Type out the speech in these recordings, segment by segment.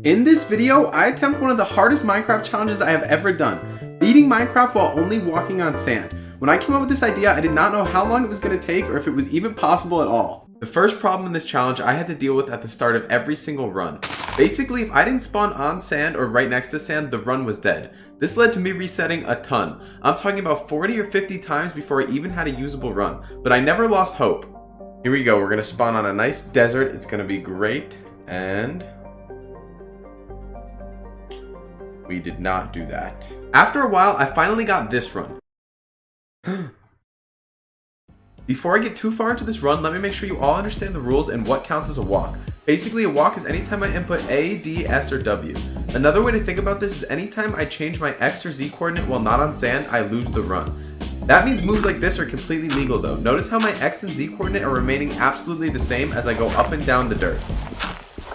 In this video, I attempt one of the hardest Minecraft challenges I have ever done, beating Minecraft while only walking on sand. When I came up with this idea, I did not know how long it was going to take or if it was even possible at all. The first problem in this challenge I had to deal with at the start of every single run. Basically, if I didn't spawn on sand or right next to sand, the run was dead. This led to me resetting a ton. I'm talking about 40 or 50 times before I even had a usable run, but I never lost hope. Here we go, we're going to spawn on a nice desert, it's going to be great, and we did not do that. After a while, I finally got this run. Before I get too far into this run, let me make sure you all understand the rules and what counts as a walk. Basically, a walk is anytime I input A, D, S, or W. Another way to think about this is anytime I change my X or Z coordinate while not on sand, I lose the run. That means moves like this are completely legal though. Notice how my X and Z coordinate are remaining absolutely the same as I go up and down the dirt.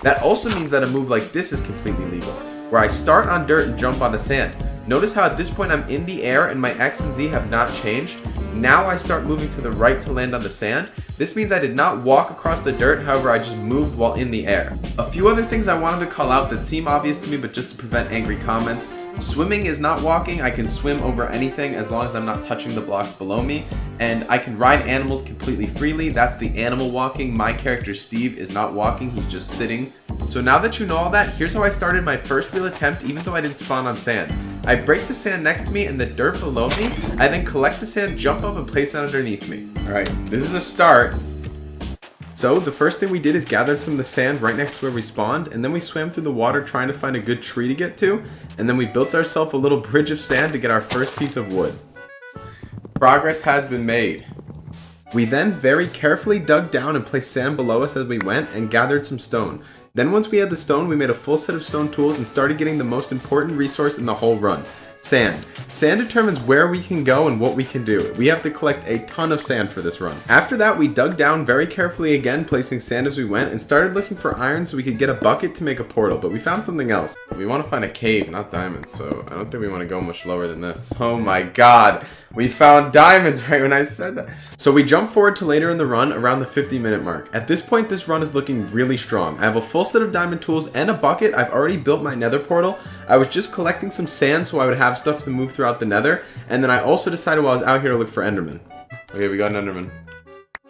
That also means that a move like this is completely legal, where I start on dirt and jump onto sand. Notice how at this point I'm in the air and my X and Z have not changed. Now I start moving to the right to land on the sand. This means I did not walk across the dirt, however I just moved while in the air. A few other things I wanted to call out that seem obvious to me but just to prevent angry comments. Swimming is not walking. I can swim over anything as long as I'm not touching the blocks below me. And I can ride animals completely freely. That's the animal walking. My character Steve is not walking, he's just sitting. So now that you know all that, here's how I started my first real attempt even though I didn't spawn on sand. I break the sand next to me and the dirt below me. I then collect the sand, jump up, and place it underneath me. Alright, this is a start. So the first thing we did is gathered some of the sand right next to where we spawned, and then we swam through the water trying to find a good tree to get to, and then we built ourselves a little bridge of sand to get our first piece of wood. Progress has been made. We then very carefully dug down and placed sand below us as we went and gathered some stone. Then once we had the stone, we made a full set of stone tools and started getting the most important resource in the whole run. Sand. Sand determines where we can go and what we can do. We have to collect a ton of sand for this run. After that, we dug down very carefully again, placing sand as we went, and started looking for iron so we could get a bucket to make a portal, but we found something else. We want to find a cave, not diamonds, so I don't think we want to go much lower than this. Oh my god, we found diamonds right when I said that. So we jump forward to later in the run, around the 50-minute mark. At this point, this run is looking really strong. I have a full set of diamond tools and a bucket. I've already built my nether portal. I was just collecting some sand so I would have stuff to move throughout the nether, and then I also decided while I was out here to look for enderman. Okay, we got an enderman.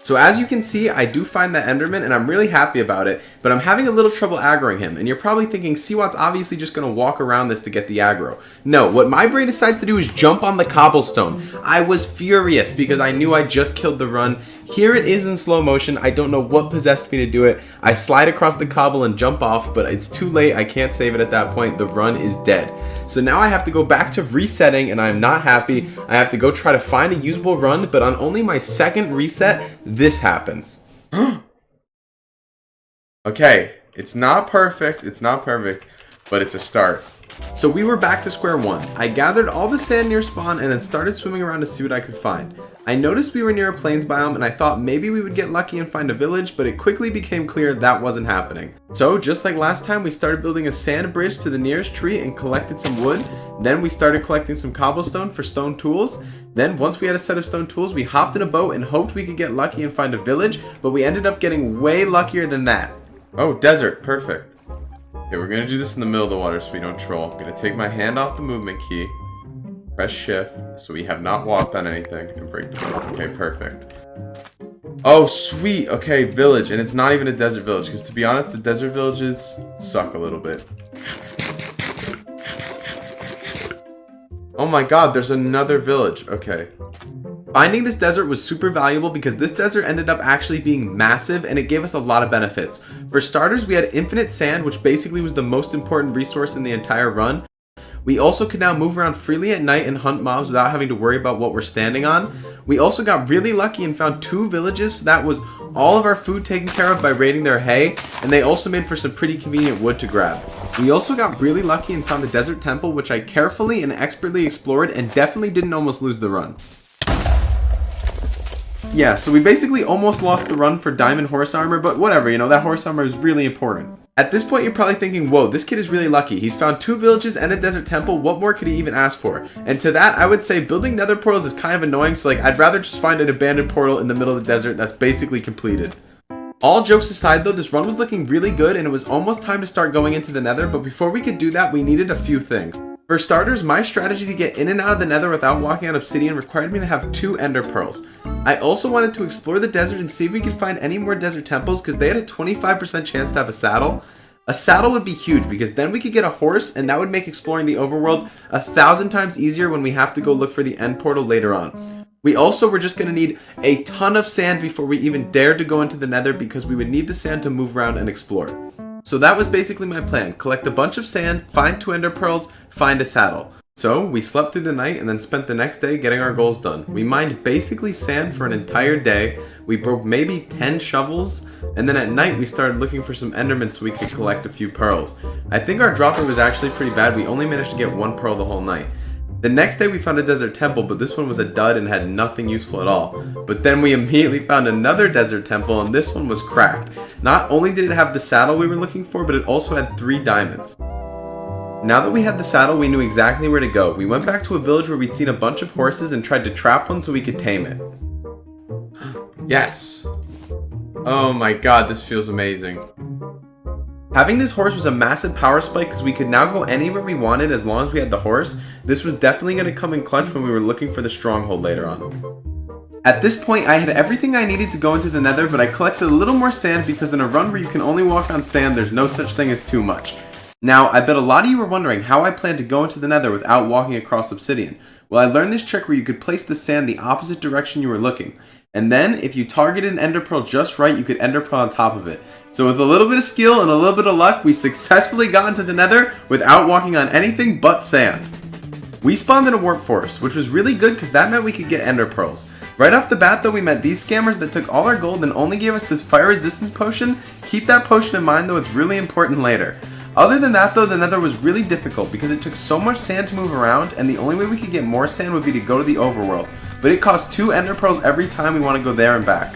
So as you can see, I do find that enderman and I'm really happy about it, but I'm having a little trouble aggroing him, and you're probably thinking Seawatt's obviously just going to walk around this to get the aggro. No, what my brain decides to do is jump on the cobblestone. I was furious because I knew I just killed the run. Here it is in slow motion. I don't know what possessed me to do it. I slide across the cobble and jump off, but it's too late. I can't save it at that point. The run is dead. So now I have to go back to resetting and I'm not happy. I have to go try to find a usable run, but on only my second reset, this happens. Okay, it's not perfect, but it's a start. So we were back to square one. I gathered all the sand near spawn and then started swimming around to see what I could find. I noticed we were near a plains biome and I thought maybe we would get lucky and find a village, but it quickly became clear that wasn't happening. So just like last time, we started building a sand bridge to the nearest tree and collected some wood. Then we started collecting some cobblestone for stone tools. Then once we had a set of stone tools, we hopped in a boat and hoped we could get lucky and find a village, but we ended up getting way luckier than that. Oh, desert, perfect. Okay, we're gonna do this in the middle of the water so we don't troll. I'm gonna take my hand off the movement key, press shift, so we have not walked on anything, and break the boat. Okay, perfect. Oh, sweet. Okay, village, and it's not even a desert village, because to be honest, the desert villages suck a little bit. Oh my god, there's another village. Okay. Finding this desert was super valuable because this desert ended up actually being massive and it gave us a lot of benefits. For starters, we had infinite sand, which basically was the most important resource in the entire run. We also could now move around freely at night and hunt mobs without having to worry about what we're standing on. We also got really lucky and found 2 villages, so that was all of our food taken care of by raiding their hay, and they also made for some pretty convenient wood to grab. We also got really lucky and found a desert temple, which I carefully and expertly explored and definitely didn't almost lose the run. Yeah, so we basically almost lost the run for diamond horse armor, but whatever, you know, that horse armor is really important. At this point, you're probably thinking, whoa, this kid is really lucky. He's found 2 villages and a desert temple. What more could he even ask for? And to that, I would say building nether portals is kind of annoying, so like, I'd rather just find an abandoned portal in the middle of the desert that's basically completed. All jokes aside though, this run was looking really good and it was almost time to start going into the Nether, but before we could do that, we needed a few things. For starters, my strategy to get in and out of the Nether without walking on obsidian required me to have 2 ender pearls. I also wanted to explore the desert and see if we could find any more desert temples because they had a 25% chance to have a saddle. A saddle would be huge because then we could get a horse and that would make exploring the overworld 1,000 times easier when we have to go look for the end portal later on. We also were just going to need a ton of sand before we even dared to go into the Nether because we would need the sand to move around and explore. So that was basically my plan. Collect a bunch of sand, find 2 ender pearls, find a saddle. So we slept through the night and then spent the next day getting our goals done. We mined basically sand for an entire day. We broke maybe 10 shovels. And then at night we started looking for some endermen so we could collect a few pearls. I think our drop rate was actually pretty bad. We only managed to get 1 pearl the whole night. The next day we found a desert temple, but this one was a dud and had nothing useful at all. But then we immediately found another desert temple and this one was cracked. Not only did it have the saddle we were looking for, but it also had 3 diamonds. Now that we had the saddle, we knew exactly where to go. We went back to a village where we'd seen a bunch of horses and tried to trap one so we could tame it. Yes! Oh my god, this feels amazing. Having this horse was a massive power spike because we could now go anywhere we wanted as long as we had the horse. This was definitely going to come in clutch when we were looking for the stronghold later on. At this point, I had everything I needed to go into the Nether, but I collected a little more sand because in a run where you can only walk on sand, there's no such thing as too much. Now, I bet a lot of you were wondering how I planned to go into the Nether without walking across obsidian. Well, I learned this trick where you could place the sand the opposite direction you were looking. And then, if you targeted an ender pearl just right, you could ender pearl on top of it. So with a little bit of skill and a little bit of luck, we successfully got into the Nether without walking on anything but sand. We spawned in a warp forest, which was really good because that meant we could get ender pearls. Right off the bat though, we met these scammers that took all our gold and only gave us this fire resistance potion. Keep that potion in mind though, it's really important later. Other than that though, the Nether was really difficult because it took so much sand to move around and the only way we could get more sand would be to go to the overworld. But it cost 2 ender pearls every time we want to go there and back.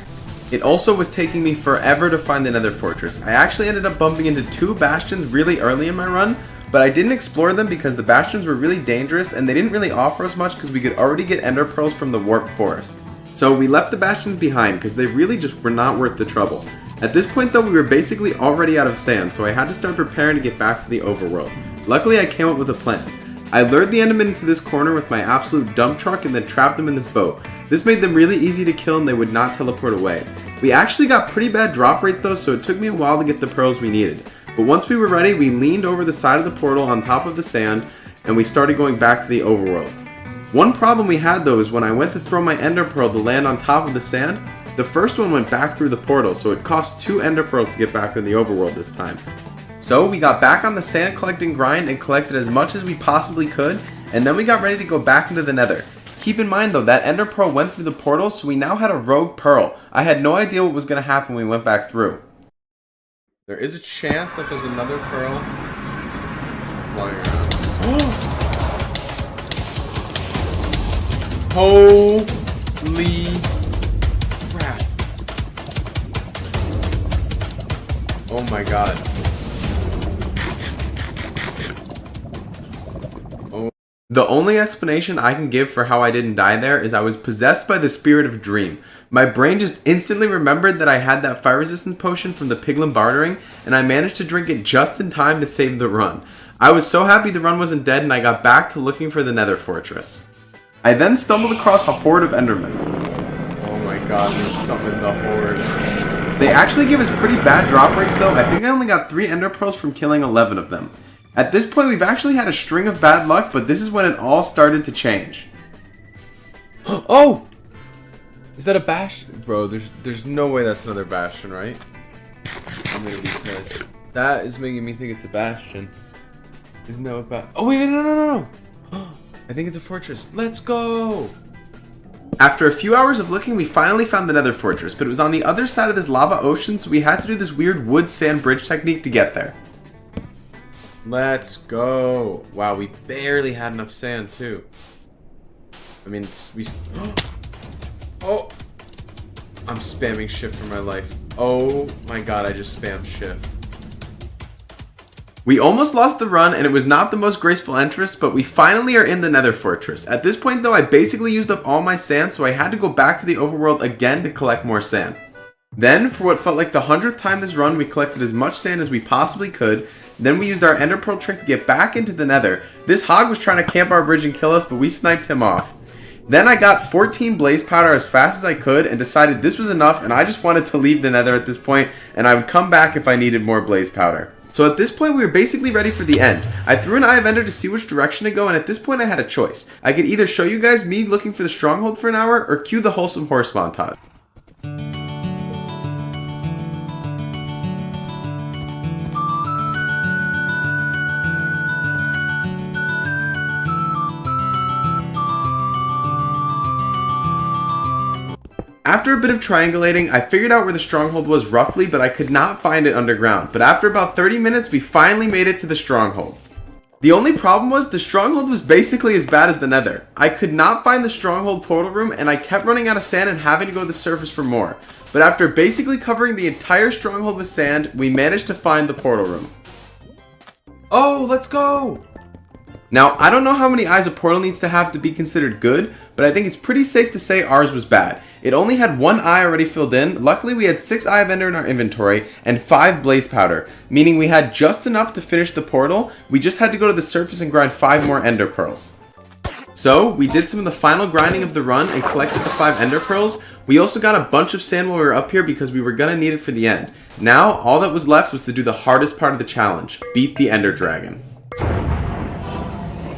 It also was taking me forever to find the Nether Fortress. I actually ended up bumping into 2 bastions really early in my run, but I didn't explore them because the bastions were really dangerous and they didn't really offer us much because we could already get ender pearls from the warp forest. So we left the bastions behind because they really just were not worth the trouble. At this point though, we were basically already out of sand, so I had to start preparing to get back to the overworld. Luckily I came up with a plan. I lured the endermen into this corner with my absolute dump truck and then trapped them in this boat. This made them really easy to kill and they would not teleport away. We actually got pretty bad drop rates though, so it took me a while to get the pearls we needed. But once we were ready, we leaned over the side of the portal on top of the sand and we started going back to the overworld. One problem we had though is when I went to throw my ender pearl to land on top of the sand, the first one went back through the portal, so it cost 2 ender pearls to get back to the overworld this time. So we got back on the sand collecting grind and collected as much as we possibly could, and then we got ready to go back into the Nether. Keep in mind though, that ender pearl went through the portal, so we now had a rogue pearl. I had no idea what was going to happen when we went back through. There is a chance that there's another pearl lying around. Holy crap. Oh my god. The only explanation I can give for how I didn't die there is I was possessed by the spirit of dream. My brain just instantly remembered that I had that fire resistance potion from the piglin bartering, and I managed to drink it just in time to save the run. I was so happy the run wasn't dead and I got back to looking for the Nether Fortress. I then stumbled across a horde of endermen. Oh my god, they summoned the horde. They actually give us pretty bad drop rates though. I think I only got 3 ender pearls from killing 11 of them. At this point, we've actually had a string of bad luck, but this is when it all started to change. Oh! Is that a bastion? Bro, there's no way that's another bastion, right? I'm gonna be pissed. That is making me think it's a bastion. Isn't that what oh wait, no. I think it's a fortress. Let's go! After a few hours of looking, we finally found the Nether Fortress, but it was on the other side of this lava ocean, so we had to do this weird wood sand bridge technique to get there. Let's go. Wow, we barely had enough sand too. I mean, oh, I'm spamming shift for my life. Oh my god, I just spammed shift. We almost lost the run and it was not the most graceful entrance, but we finally are in the Nether Fortress. At this point though, I basically used up all my sand, so I had to go back to the overworld again to collect more sand. Then, for what felt like the 100th time this run, we collected as much sand as we possibly could. Then we used our ender pearl trick to get back into the nether. This hog was trying to camp our bridge and kill us, but we sniped him off. Then I got 14 blaze powder as fast as I could and decided this was enough, and I just wanted to leave the nether at this point, and I would come back if I needed more blaze powder. So at this point we were basically ready for the end. I threw an eye of ender to see which direction to go, and at this point I had a choice. I could either show you guys me looking for the stronghold for an hour, or cue the wholesome horse montage. After a bit of triangulating, I figured out where the stronghold was roughly, but I could not find it underground. But after about 30 minutes, we finally made it to the stronghold. The only problem was the stronghold was basically as bad as the nether. I could not find the stronghold portal room, and I kept running out of sand and having to go to the surface for more. But after basically covering the entire stronghold with sand, we managed to find the portal room. Oh, let's go! Now, I don't know how many eyes a portal needs to have to be considered good, but I think it's pretty safe to say ours was bad. It only had 1 eye already filled in. Luckily, we had 6 eye of ender in our inventory and 5 blaze powder, meaning we had just enough to finish the portal. We just had to go to the surface and grind 5 more ender pearls. So, we did some of the final grinding of the run and collected the 5 ender pearls. We also got a bunch of sand while we were up here because we were gonna need it for the end. Now, all that was left was to do the hardest part of the challenge, beat the ender dragon.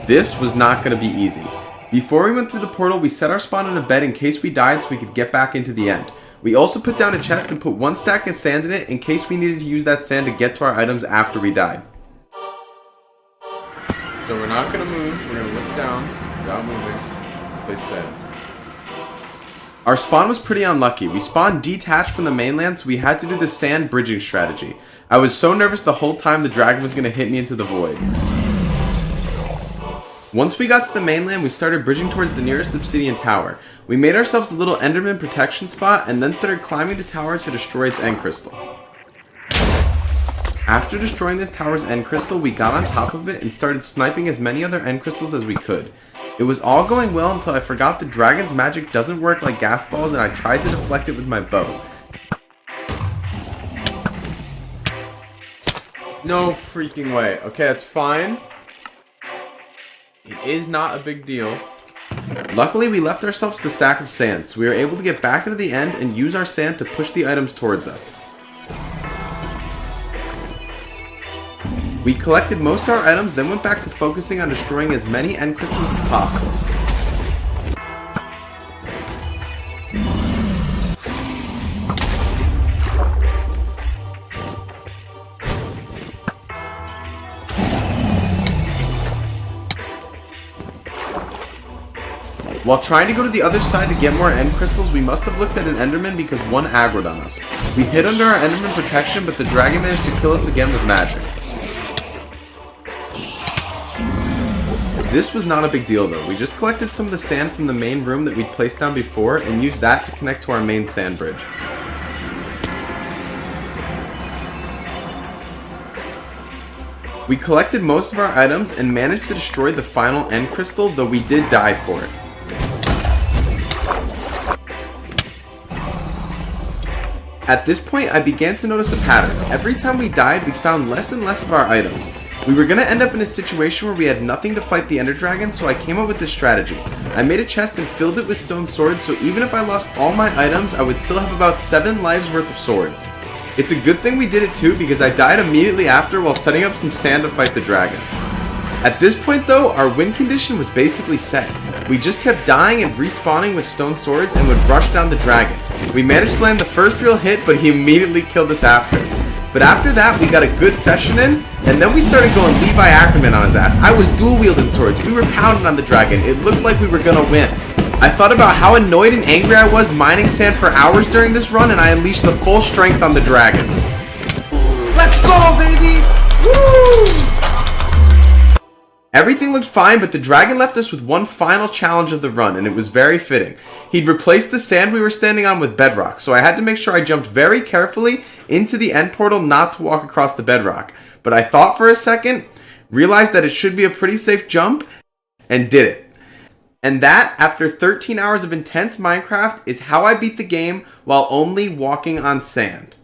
This was not going to be easy. Before we went through the portal, we set our spawn in a bed in case we died so we could get back into the end. We also put down a chest and put 1 stack of sand in it in case we needed to use that sand to get to our items after we died. So we're not going to move, we're going to look down without moving, place sand. Our spawn was pretty unlucky. We spawned detached from the mainland, so we had to do the sand bridging strategy. I was so nervous the whole time the dragon was going to hit me into the void. Once we got to the mainland, we started bridging towards the nearest obsidian tower. We made ourselves a little enderman protection spot and then started climbing the tower to destroy its end crystal. After destroying this tower's end crystal, we got on top of it and started sniping as many other end crystals as we could. It was all going well until I forgot the dragon's magic doesn't work like gas balls and I tried to deflect it with my bow. No freaking way. Okay, that's fine. It is not a big deal. Luckily, we left ourselves the stack of sand, so we were able to get back into the end and use our sand to push the items towards us. We collected most of our items, then went back to focusing on destroying as many end crystals as possible. While trying to go to the other side to get more end crystals, we must have looked at an enderman because 1 aggroed on us. We hid under our enderman protection, but the dragon managed to kill us again with magic. This was not a big deal though. We just collected some of the sand from the main room that we'd placed down before and used that to connect to our main sand bridge. We collected most of our items and managed to destroy the final end crystal, though we did die for it. At this point, I began to notice a pattern. Every time we died, we found less and less of our items. We were going to end up in a situation where we had nothing to fight the ender dragon, so I came up with this strategy. I made a chest and filled it with stone swords, so even if I lost all my items, I would still have about 7 lives worth of swords. It's a good thing we did it too, because I died immediately after while setting up some sand to fight the dragon. At this point though, our win condition was basically set. We just kept dying and respawning with stone swords and would rush down the dragon. We managed to land the first real hit, but he immediately killed us after. But after that, we got a good session in, and then we started going Levi Ackerman on his ass. I was dual wielding swords. We were pounding on the dragon. It looked like we were gonna win. I thought about how annoyed and angry I was mining sand for hours during this run, and I unleashed the full strength on the dragon. Let's go, baby! Woo! Everything looked fine, but the dragon left us with one final challenge of the run, and it was very fitting. He'd replaced the sand we were standing on with bedrock, so I had to make sure I jumped very carefully into the end portal not to walk across the bedrock. But I thought for a second, realized that it should be a pretty safe jump, and did it. And that, after 13 hours of intense Minecraft, is how I beat the game while only walking on sand.